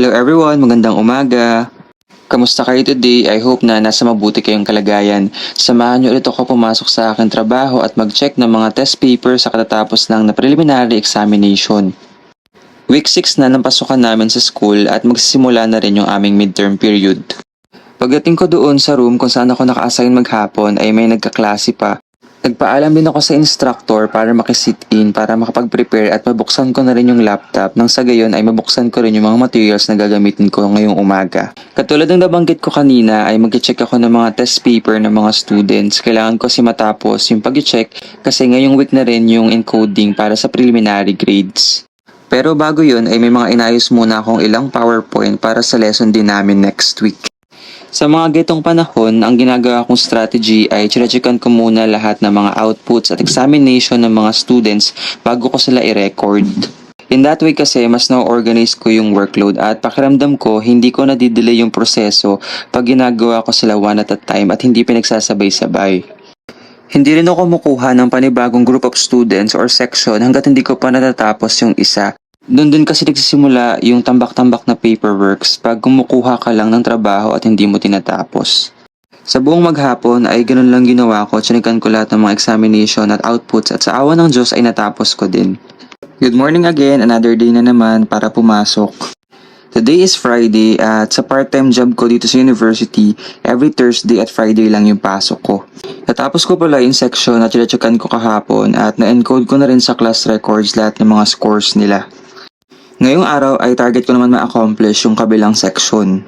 Hello everyone, magandang umaga. Kamusta kayo today? I hope na nasa mabuti kayong kalagayan. Samahan niyo ulit ako pumasok sa aking trabaho at mag-check ng mga test paper sa katatapos lang na preliminary examination. Week 6 na ng pasukan namin sa school at magsisimula na rin yung aming midterm period. Pagdating ko doon sa room kung saan ako naka-assign maghapon ay may nagkaklase pa. Nagpaalam din ako sa instructor para makisit in para makapag-prepare at mabuksan ko na rin yung laptop nang sa gayon ay mabuksan ko rin yung mga materials na gagamitin ko ngayong umaga. Katulad ng nabanggit ko kanina ay mag-check ako ng mga test paper ng mga students. Kailangan ko kasi matapos yung pag-check kasi ngayong week na rin yung encoding para sa preliminary grades. Pero bago yun ay may mga inayos muna akong ilang PowerPoint para sa lesson din namin next week. Sa mga getong panahon, ang ginagawa kong strategy ay chine-checkan ko muna lahat ng mga outputs at examination ng mga students bago ko sila i-record. In that way kasi, mas na-organize ko yung workload at pakiramdam ko, hindi ko nadidelay yung proseso pag ginagawa ko sila one at a time at hindi pinagsasabay-sabay. Hindi rin ako kumukuha ng panibagong group of students or section hanggat hindi ko pa natatapos yung isa. Doon din kasi nagsisimula yung tambak-tambak na paperworks pag kumukuha ka lang ng trabaho at hindi mo tinatapos. Sa buong maghapon ay ganun lang ginawa ko, tsinikan ko lahat ng mga examination at outputs at sa awa ng Diyos ay natapos ko din. Good morning again, another day na naman para pumasok. Today is Friday at sa part-time job ko dito sa university, every Thursday at Friday lang yung pasok ko. Natapos ko pala yung section na chine-checkan ko kahapon at na-encode ko na rin sa class records lahat ng mga scores nila. Ngayong araw ay target ko naman ma-accomplish yung kabilang section.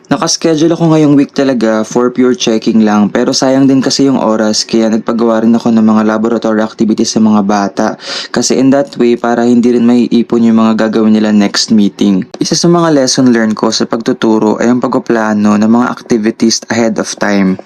Nakaschedule ako ngayong week talaga for pure checking lang pero sayang din kasi yung oras kaya nagpagawa rin ako ng mga laboratory activities sa mga bata kasi in that way para hindi rin maiipon yung mga gagawin nila next meeting. Isa sa mga lesson learned ko sa pagtuturo ay ang pagpaplano ng mga activities ahead of time.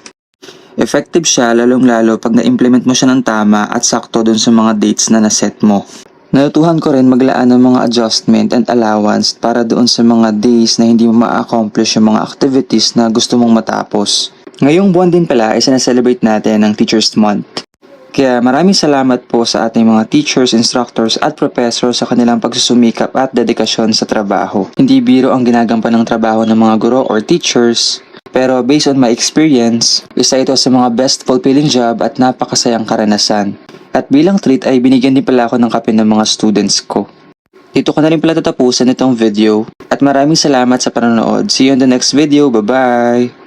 Effective siya lalong-lalo pag na-implement mo siya ng tama at sakto dun sa mga dates na naset mo. Natutuhan ko rin maglaan ng mga adjustment and allowance para doon sa mga days na hindi mo ma-accomplish yung mga activities na gusto mong matapos. Ngayong buwan din pala ay sinaselebrate natin ang Teachers Month. Kaya maraming salamat po sa ating mga teachers, instructors at professors sa kanilang pagsusumikap at dedikasyon sa trabaho. Hindi biro ang ginagampan ng trabaho ng mga guro or teachers. Pero based on my experience, isa ito sa mga best fulfilling job at napakasayang karanasan. At bilang treat ay binigyan din pala ako ng kape ng mga students ko. Dito ko na rin pala tatapusin itong video at maraming salamat sa panonood. See you in the next video. Bye-bye!